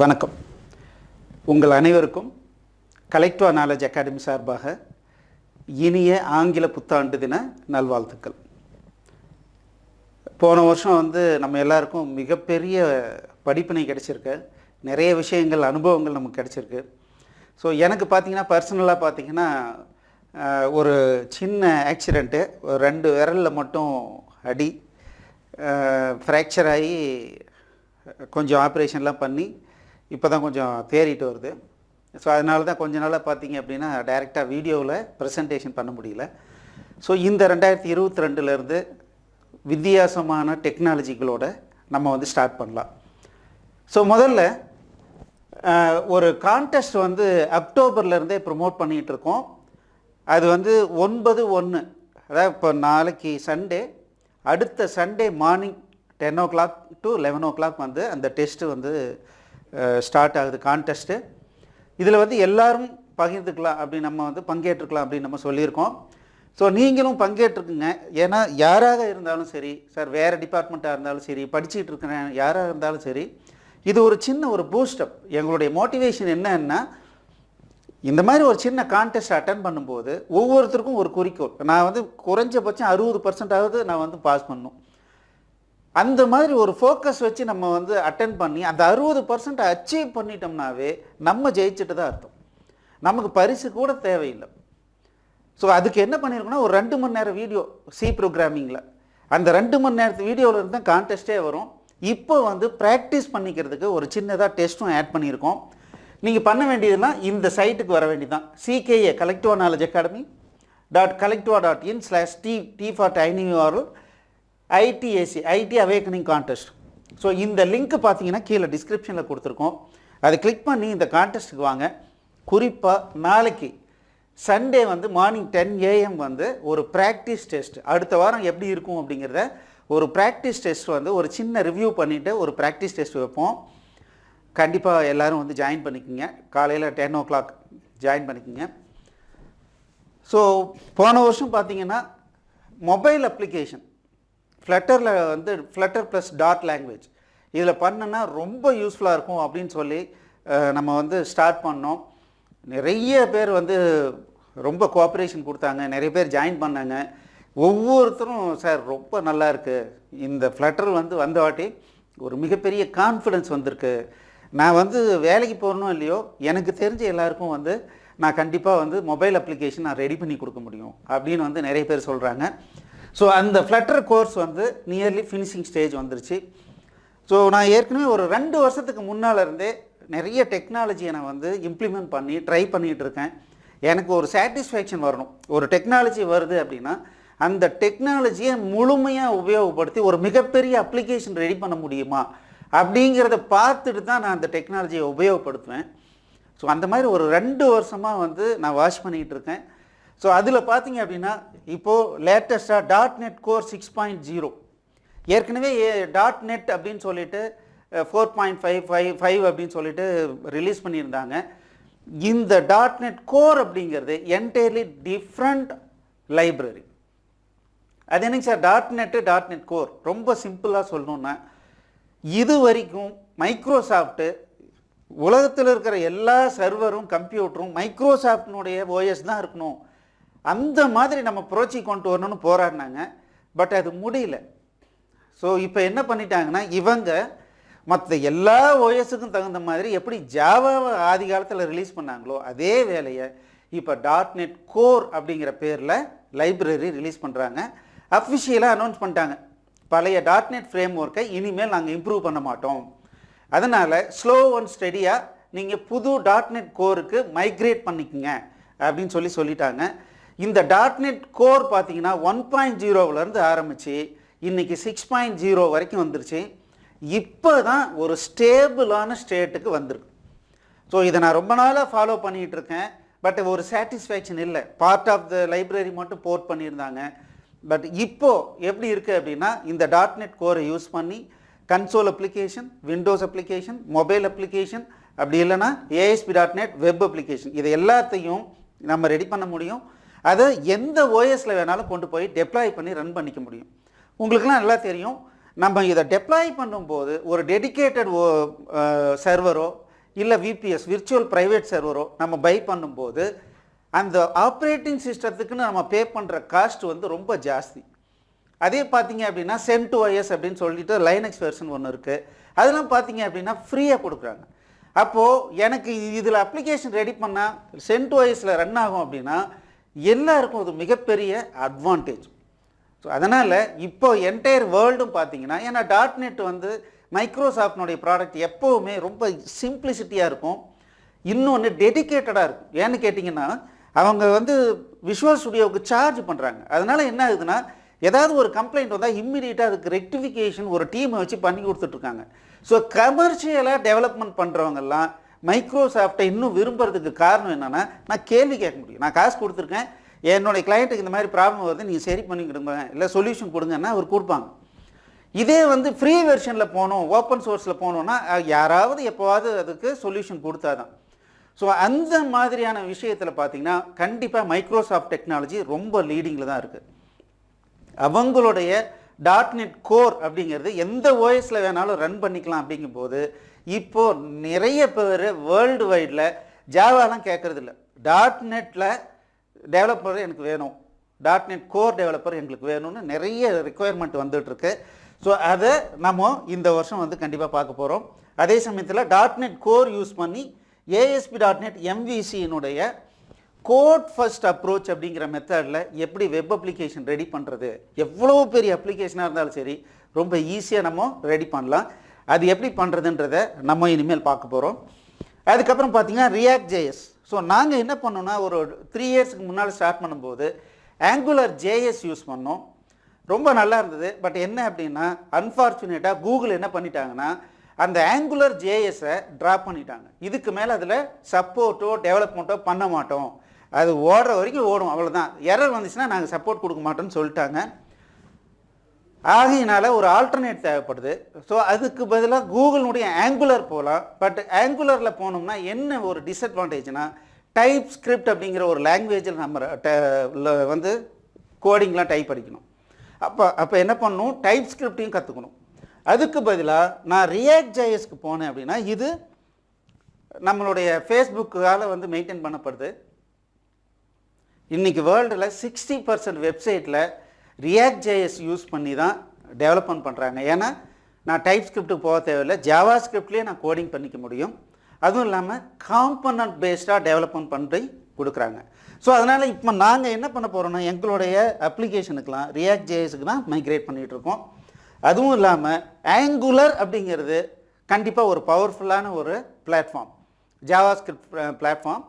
வணக்கம். உங்கள் அனைவருக்கும் கலெக்டிவா நாலேஜ் அகாடமி சார்பாக இனிய ஆங்கில புத்தாண்டு தின நல்வாழ்த்துக்கள். போன வருஷம் நம்ம எல்லாருக்கும் மிகப்பெரிய படிப்பினை கிடைச்சிருக்கு. நிறைய விஷயங்கள் அனுபவங்கள் நமக்கு கிடைச்சிருக்கு. ஸோ எனக்கு பார்த்திங்கன்னா பர்சனலாக பார்த்திங்கன்னா ஒரு சின்ன ஆக்சிடெண்ட்டு, 2 விரலில் மட்டும் அடி, ஃப்ராக்சர் ஆகி கொஞ்சம் ஆப்ரேஷன்லாம் பண்ணி இப்போ தான் கொஞ்சம் தேறிட்டு வருது. ஸோ அதனால தான் கொஞ்ச நாளாக பார்த்திங்க அப்படின்னா டைரெக்டாக வீடியோவில் ப்ரெசன்டேஷன் பண்ண முடியல. ஸோ இந்த 2022லேருந்து வித்தியாசமான டெக்னாலஜிகளோட நம்ம ஸ்டார்ட் பண்ணலாம். ஸோ முதல்ல ஒரு கான்டெஸ்ட் அக்டோபர்லேருந்தே ப்ரொமோட் பண்ணிகிட்ருக்கோம். அது 9/1, அதாவது இப்போ நாளைக்கு சண்டே, அடுத்த Sunday morning 10 o'clock to 11 o'clock அந்த டெஸ்ட்டு ஸ்டார்ட் ஆகுது கான்டெஸ்ட்டு. இதில் எல்லாரும் பகிர்ந்துக்கலாம் அப்படி நம்ம பங்கேற்றுக்கலாம் அப்படின்னு நம்ம சொல்லியிருக்கோம். ஸோ நீங்களும் பங்கேற்றுக்குங்க. ஏன்னா யாராக இருந்தாலும் சரி, சார் வேறு டிபார்ட்மெண்ட்டாக இருந்தாலும் சரி, படிச்சுட்டு இருக்கிறேன் யாராக இருந்தாலும் சரி, இது ஒரு சின்ன ஒரு பூஸ்டப். எங்களுடைய மோட்டிவேஷன் என்னன்னா, இந்த மாதிரி ஒரு சின்ன கான்டெஸ்ட் அட்டன் பண்ணும்போது ஒவ்வொருத்தருக்கும் ஒரு குறிக்கோள். நான் குறைஞ்சபட்சம் 60% நான் பாஸ் பண்ணணும். அந்த மாதிரி ஒரு ஃபோக்கஸ் வச்சு நம்ம அட்டன் பண்ணி அந்த 60% அச்சீவ் பண்ணிட்டோம்னாவே நம்ம ஜெயிச்சுட்டு தான் அர்த்தம். நமக்கு பரிசு கூட தேவையில்லை. ஸோ அதுக்கு என்ன பண்ணியிருக்கோன்னா, ஒரு 2 மணி நேரம் வீடியோ சி ப்ரோக்ராமிங்கில், அந்த 2 மணி நேரத்து வீடியோவில் இருந்து தான் கான்டெஸ்ட்டே வரும். இப்போ ப்ராக்டிஸ் பண்ணிக்கிறதுக்கு ஒரு சின்னதாக டெஸ்ட்டும் ஆட் பண்ணியிருக்கோம். நீங்கள் பண்ண வேண்டியதுன்னா இந்த சைட்டுக்கு வர வேண்டியதுதான். CKA Collectiva Knowledge Academy .collectiva.in/t for tiny URL ITAC IT Awakening Contest. So இந்த லிங்க் பார்த்தீங்கன்னா கீழே டிஸ்கிரிப்ஷனில் கொடுத்துருக்கோம். அதை கிளிக் பண்ணி இந்த கான்டெஸ்ட்டுக்கு வாங்க. குறிப்பாக நாளைக்கு சண்டே மார்னிங் 10 AM ஒரு ப்ராக்டிஸ் டெஸ்ட், அடுத்த வாரம் எப்படி இருக்கும் அப்படிங்கிறத ஒரு ப்ராக்டிஸ் டெஸ்ட் ஒரு சின்ன ரிவ்யூ பண்ணிவிட்டு ஒரு ப்ராக்டிஸ் டெஸ்ட் வைப்போம். கண்டிப்பாக எல்லோரும் ஜாயின் பண்ணிக்கோங்க. காலையில் 10 o'clock ஜாயின் பண்ணிக்கோங்க. ஸோ போன வருஷம் பார்த்தீங்கன்னா மொபைல் அப்ளிகேஷன் ஃப்ளட்டரில் ஃப்ளட்டர் ப்ளஸ் டாட் லாங்குவேஜ் இதில் பண்ணனா ரொம்ப யூஸ்ஃபுல்லாக இருக்கும் அப்படின்னு சொல்லி நம்ம ஸ்டார்ட் பண்ணோம். நிறைய பேர் ரொம்ப கோஆப்ரேஷன் கொடுத்தாங்க. நிறைய பேர் ஜாயின் பண்ணாங்க. ஒவ்வொருத்தரும் சார் ரொம்ப நல்லா இருக்குது, இந்த ஃப்ளட்டர் வந்த வாட்டி ஒரு மிகப்பெரிய கான்ஃபிடென்ஸ் வந்திருக்கு, நான் வேலைக்கு போகணும் இல்லையோ எனக்கு தெரிஞ்ச எல்லாருக்கும் நான் கண்டிப்பாக மொபைல் அப்ளிகேஷன் நான் ரெடி பண்ணி கொடுக்க முடியும் அப்படின்னு நிறைய பேர் சொல்கிறாங்க. ஸோ அந்த flutter course nearly finishing stage வந்துருச்சு. ஸோ நான் ஏற்கனவே ஒரு 2 வருஷத்துக்கு முன்னால் இருந்தே நிறைய டெக்னாலஜியை நான் இம்ப்ளிமெண்ட் பண்ணி ட்ரை பண்ணிகிட்டு இருக்கேன். எனக்கு ஒரு சாட்டிஸ்ஃபேக்ஷன் வரணும். ஒரு டெக்னாலஜி வருது அப்படின்னா அந்த டெக்னாலஜியை முழுமையாக உபயோகப்படுத்தி ஒரு மிகப்பெரிய அப்ளிகேஷன் ரெடி பண்ண முடியுமா அப்படிங்கிறத பார்த்துட்டு தான் நான் அந்த டெக்னாலஜியை உபயோகப்படுத்துவேன். ஸோ அந்த மாதிரி ஒரு 2 வருஷமாக நான் வாட்ச் பண்ணிகிட்டு இருக்கேன். ஸோ அதில் பார்த்தீங்க அப்படின்னா இப்போது லேட்டஸ்ட்டாக .NET Core 6.0, ஏற்கனவே .NET அப்படின்னு சொல்லிட்டு 4.5 அப்படின்னு சொல்லிட்டு ரிலீஸ் பண்ணியிருந்தாங்க. இந்த .NET Core அப்படிங்கிறது என்டையர்லி டிஃப்ரெண்ட் லைப்ரரி. அது என்னங்க சார் .NET Core? ரொம்ப சிம்பிளாக சொல்லணுன்னா, இது வரைக்கும் மைக்ரோசாஃப்ட்டு உலகத்தில் இருக்கிற எல்லா சர்வரும் கம்ப்யூட்டரும் மைக்ரோசாஃப்டினுடைய OS தான் இருக்கணும், அந்த மாதிரி நம்ம புரட்சி கொண்டு வரணும்னு போராடினாங்க. பட் அது முடியல. ஸோ இப்போ என்ன பண்ணிட்டாங்கன்னா, இவங்க மற்ற எல்லா OSக்கும் தகுந்த மாதிரி எப்படி ஜாவாவை ஆதி காலத்தில் ரிலீஸ் பண்ணாங்களோ அதே வேலையை இப்போ .NET Core அப்படிங்கிற பேரில் லைப்ரரி ரிலீஸ் பண்ணுறாங்க. அஃபிஷியலாக அனௌன்ஸ் பண்ணிட்டாங்க, பழைய .NET ஃப்ரேம் ஒர்க்கை இனிமேல் நாங்கள் இம்ப்ரூவ் பண்ண மாட்டோம், அதனால் ஸ்லோ அண்ட் ஸ்டெடியாக நீங்கள் புது .NET Coreக்கு மைக்ரேட் பண்ணிக்கோங்க அப்படின்னு சொல்லிட்டாங்க. இந்த .NET Core பார்த்தீங்கன்னா 1.0லேருந்து ஆரம்பித்து இன்றைக்கி 6.0 வரைக்கும் வந்துருச்சு. இப்போ தான் ஒரு ஸ்டேபிளான ஸ்டேட்டுக்கு வந்திருக்கு. ஸோ இதை நான் ரொம்ப நாளாக ஃபாலோ பண்ணிகிட்டு இருக்கேன். பட் ஒரு சாட்டிஸ்ஃபேக்ஷன் இல்லை. பார்ட் ஆஃப் த லைப்ரரி மட்டும் போர்ட் பண்ணியிருந்தாங்க. பட் இப்போது எப்படி இருக்குது அப்படின்னா, இந்த .NET Core யூஸ் பண்ணி console application, Windows application, mobile application, அப்படி இல்லைன்னா ASP.NET வெப் அப்ளிகேஷன், இது எல்லாத்தையும் நம்ம ரெடி பண்ண முடியும். அதை எந்த OSல வேணாலும் கொண்டு போய் டெப்ளாய் பண்ணி ரன் பண்ணிக்க முடியும். உங்களுக்குலாம் நல்லா தெரியும், நம்ம இதை டெப்ளாய் பண்ணும்போது ஒரு டெடிகேட்டட் சர்வரோ இல்லை விபிஎஸ் விர்ச்சுவல் ப்ரைவேட் சர்வரோ நம்ம பை பண்ணும்போது அந்த ஆப்ரேட்டிங் சிஸ்டத்துக்குன்னு நம்ம பே பண்ணுற காஸ்ட் வந்து ரொம்ப ஜாஸ்தி. அதே பார்த்தீங்க அப்படின்னா CentOS அப்படின்னு சொல்லிட்டு லைனக்ஸ் வெர்ஷன் ஒன்று இருக்குது, அதெல்லாம் பார்த்தீங்க அப்படின்னா ஃப்ரீயாக கொடுக்குறாங்க. அப்போது எனக்கு இதில் அப்ளிகேஷன் ரெடி பண்ணால் CentOSல ரன் ஆகும் அப்படின்னா எல்லாருக்கும் அது மிகப்பெரிய அட்வான்டேஜ். ஸோ அதனால் இப்போ என்டையர் வேர்ல்டும் பார்த்தீங்கன்னா, ஏன்னா .NET வந்து மைக்ரோசாஃப்ட்னுடைய ப்ராடக்ட் எப்போவுமே ரொம்ப சிம்பிளிசிட்டியாக இருக்கும், இன்னொன்று டெடிக்கேட்டடாக இருக்கும். ஏன்னு கேட்டிங்கன்னா அவங்க வந்து விஷுவல் ஸ்டுடியோவுக்கு சார்ஜ் பண்ணுறாங்க. அதனால் என்ன ஆகுதுன்னா, ஏதாவது ஒரு கம்ப்ளைண்ட் வந்தால் இம்மிடியேட்டாக அதுக்கு ரெக்டிஃபிகேஷன் ஒரு டீமை வச்சு பண்ணி கொடுத்துட்ருக்காங்க. ஸோ கமர்ஷியலாக டெவலப்மெண்ட் பண்ணுறவங்கெல்லாம் மைக்ரோசாஃப்டை இன்னும் விரும்புறதுக்கு காரணம் என்னென்னா, நான் கேள்வி கேட்க முடியும், நான் காசு கொடுத்துருக்கேன், என்னுடைய கிளைண்ட்டுக்கு இந்த மாதிரி ப்ராப்ளம் வருது, நீங்கள் சரி பண்ணி கொடுங்க, இல்லை சொல்யூஷன் கொடுங்கன்னா அவர் கொடுப்பாங்க. இதே வந்து ஃப்ரீ வெர்ஷனில் போகணும், ஓப்பன் சோர்ஸில் போகணுன்னா யாராவது எப்போவாவது அதுக்கு சொல்யூஷன் கொடுத்தாதான். ஸோ அந்த மாதிரியான விஷயத்தில் பார்த்தீங்கன்னா கண்டிப்பாக மைக்ரோசாஃப்ட் டெக்னாலஜி ரொம்ப லீடிங்கில் தான் இருக்குது. அவங்களுடைய .NET கோர் அப்படிங்கிறது எந்த ஓஎஸில் வேணாலும் ரன் பண்ணிக்கலாம். அப்படிங்கும்போது இப்போது நிறைய பேர் வேர்ல்டு வைடில் ஜாவாலாம் கேட்குறதில்ல, .NETல டெவலப்பர் எனக்கு வேணும், .NET கோர் டெவலப்பர் எங்களுக்கு வேணும்னு நிறைய ரெக்குயர்மெண்ட் வந்துட்டுருக்கு. ஸோ அதை நம்ம இந்த வருஷம் வந்து கண்டிப்பாக பார்க்க போகிறோம். அதே சமயத்தில் .NET கோர் யூஸ் பண்ணி ASP.NET MVCனுடைய கோட் ஃபர்ஸ்ட் அப்ரோச் அப்படிங்கிற மெத்தடில் எப்படி வெப் அப்ளிகேஷன் ரெடி பண்ணுறது, எவ்வளோ பெரிய அப்ளிகேஷனாக இருந்தாலும் சரி ரொம்ப ஈஸியாக நம்ம ரெடி பண்ணலாம். அது எப்படி பண்ணுறதுன்றதை நம்ம இனிமேல் பார்க்க போகிறோம். அதுக்கப்புறம் பார்த்திங்கன்னா ReactJs. ஸோ நாங்கள் என்ன பண்ணோம்னா, ஒரு 3 இயர்ஸ்க்கு முன்னால் ஸ்டார்ட் பண்ணும்போது AngularJS யூஸ் பண்ணோம், ரொம்ப நல்லா இருந்தது. பட் என்ன அப்படின்னா, அன்ஃபார்ச்சுனேட்டாக கூகுள் என்ன பண்ணிட்டாங்கன்னா, அந்த AngularJS-ஐ ட்ராப் பண்ணிட்டாங்க. இதுக்கு மேலே அதில் சப்போர்ட்டோ டெவலப்மெண்ட்டோ பண்ண மாட்டோம், அது ஓடுற வரைக்கும் ஓடும், அவ்வளோதான், எரர் வந்துச்சுன்னா நாங்கள் சப்போர்ட் கொடுக்க மாட்டோம்னு சொல்லிட்டாங்க. ஆகையினால ஒரு ஆல்டர்னேட் தேவைப்படுது. ஸோ அதுக்கு பதிலாக கூகுளுடைய Angular போகலாம். பட் Angularல போனோம்னா என்ன ஒரு டிஸ்அட்வான்டேஜ்னா, டைப் ஸ்கிரிப்ட் அப்படிங்கிற ஒரு லாங்குவேஜில் நம்ம வந்து கோடிங்லாம் டைப் அடிக்கணும். அப்போ என்ன பண்ணணும், டைப் ஸ்கிரிப்டையும் கற்றுக்கணும். அதுக்கு பதிலாக நான் ReactJsக்கு போனேன் அப்படின்னா, இது நம்மளுடைய ஃபேஸ்புக்கால் வந்து மெயின்டைன் பண்ணப்படுது. இன்றைக்கி வேர்ல்டில் 60% வெப்சைட்டில் ReactJs யூஸ் பண்ணி தான் டெவலப்மெண்ட் பண்ணுறாங்க. ஏன்னா நான் டைப் ஸ்கிரிப்ட்டுக்கு போக தேவையில்லை, ஜாவா ஸ்கிரிப்ட்லேயே நான் கோடிங் பண்ணிக்க முடியும். அதுவும் இல்லாமல் காம்பனண்ட் பேஸ்டாக டெவலப்மெண்ட் பண்ணி கொடுக்குறாங்க. ஸோ அதனால் இப்போ நாங்கள் என்ன பண்ண போகிறோம்னா, எங்களுடைய அப்ளிகேஷனுக்கெலாம் ReactJsக்கு தான் மைக்ரேட் பண்ணிகிட்ருக்கோம். அதுவும் இல்லாமல் Angular அப்படிங்கிறது கண்டிப்பாக ஒரு பவர்ஃபுல்லான ஒரு platform, Java script platform.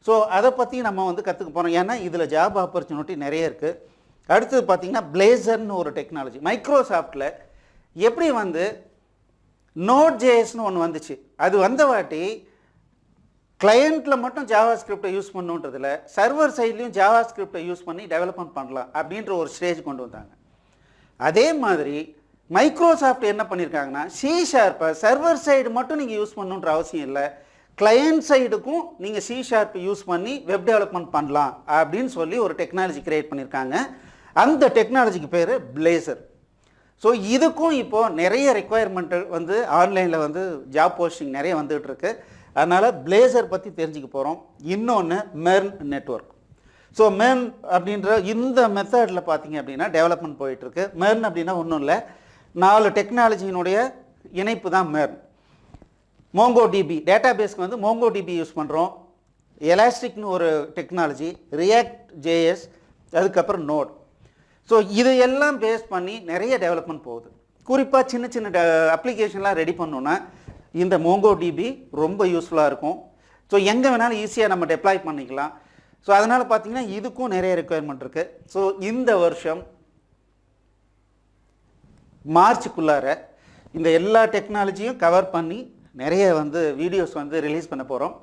So அதை பற்றி நம்ம வந்து கற்றுக்க போகிறோம், ஏன்னா இதில் ஜாப் ஆப்பர்ச்சுனிட்டி நிறைய இருக்குது. அடுத்தது பார்த்திங்கன்னா Blazorன்னு ஒரு டெக்னாலஜி. மைக்ரோசாஃப்டில் எப்படி வந்து Node.jsன்னு ஒன்று வந்துச்சு, அது வந்த வாட்டி கிளையண்ட்டில் மட்டும் ஜாவா ஸ்கிரிப்டை யூஸ் பண்ணுன்றதில் சர்வர் சைட்லேயும் ஜாவா ஸ்கிரிப்டை யூஸ் பண்ணி டெவலப்மெண்ட் பண்ணலாம் அப்படின்ற ஒரு ஸ்டேஜ் கொண்டு வந்தாங்க. அதே மாதிரி மைக்ரோசாஃப்ட் என்ன பண்ணியிருக்காங்கன்னா, C# சர்வர் சைடு மட்டும் நீங்கள் யூஸ் பண்ணணுன்ற அவசியம் இல்லை, கிளையண்ட் சைடுக்கும் நீங்கள் C# யூஸ் பண்ணி வெப் டெவலப்மெண்ட் பண்ணலாம் அப்படின்னு சொல்லி ஒரு டெக்னாலஜி கிரியேட் பண்ணியிருக்காங்க. அந்த டெக்னாலஜிக்கு பேர் Blazor. ஸோ இதுக்கும் இப்போது நிறைய ரெக்குயர்மெண்ட்டு வந்து ஆன்லைனில் வந்து ஜாப் போஸ்டிங் நிறைய வந்துகிட்டு இருக்கு. அதனால் Blazor பற்றி தெரிஞ்சுக்க போகிறோம். இன்னொன்று MERN நெட்வொர்க். ஸோ MERN அப்படின்ற இந்த மெத்தடில் பார்த்தீங்க அப்படின்னா டெவலப்மெண்ட் போயிட்டுருக்கு. MERN அப்படின்னா ஒன்றும் இல்லை, 4 டெக்னாலஜியினுடைய இணைப்பு தான் MERN. MongoDB டேட்டாபேஸ்க்கு வந்து MongoDB யூஸ் பண்ணுறோம், எலாஸ்டிக்னு ஒரு டெக்னாலஜி, ReactJs, அதுக்கப்புறம் Node. ஸோ இது எல்லாம் பேஸ் பண்ணி நிறைய டெவலப்மெண்ட் போகுது. குறிப்பாக சின்ன சின்ன அப்ளிகேஷன்லாம் ரெடி பண்ணோன்னா இந்த MongoDB ரொம்ப யூஸ்ஃபுல்லாக இருக்கும். ஸோ எங்கே வேணாலும் ஈஸியாக நம்ம டெப்ளாய் பண்ணிக்கலாம். ஸோ அதனால் பார்த்திங்கன்னா இதுக்கும் நிறைய ரெக்குயர்மெண்ட் இருக்குது. ஸோ இந்த வருஷம் மார்ச்சுக்குள்ளார இந்த எல்லா டெக்னாலஜியும் கவர் பண்ணி நிறைய வந்து வீடியோஸ் வந்து ரிலீஸ் பண்ண போகிறோம்.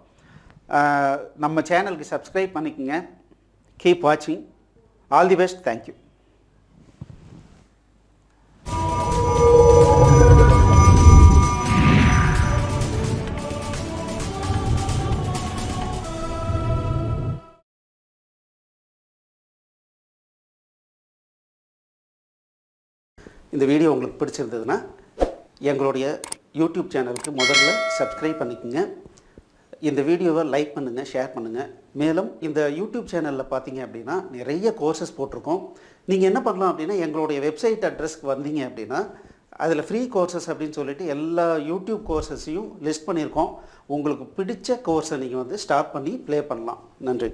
நம்ம சேனலுக்கு சப்ஸ்கிரைப் பண்ணிக்கோங்க. கீப் வாட்சிங். All the best. தேங்க்யூ. இந்த வீடியோ உங்களுக்கு பிடிச்சிருந்ததுன்னா எங்களுடைய யூடியூப் சேனலுக்கு முதல்ல சப்ஸ்கிரைப் பண்ணிக்கோங்க. இந்த வீடியோவை லைக் பண்ணுங்கள், ஷேர் பண்ணுங்கள். மேலும் இந்த யூடியூப் சேனலில் பார்த்தீங்க அப்படின்னா நிறைய கோர்சஸ் போட்டிருக்கோம். நீங்கள் என்ன பண்ணலாம் அப்படின்னா எங்களுடைய வெப்சைட் அட்ரஸ்க்கு வந்தீங்க அப்படின்னா அதில் ஃப்ரீ கோர்சஸ் அப்படின்னு சொல்லிட்டு எல்லா யூடியூப் கோர்சஸையும் லிஸ்ட் பண்ணியிருக்கோம். உங்களுக்கு பிடிச்ச கோர்ஸை நீங்கள் வந்து ஸ்டார்ட் பண்ணி ப்ளே பண்ணலாம். நன்றி.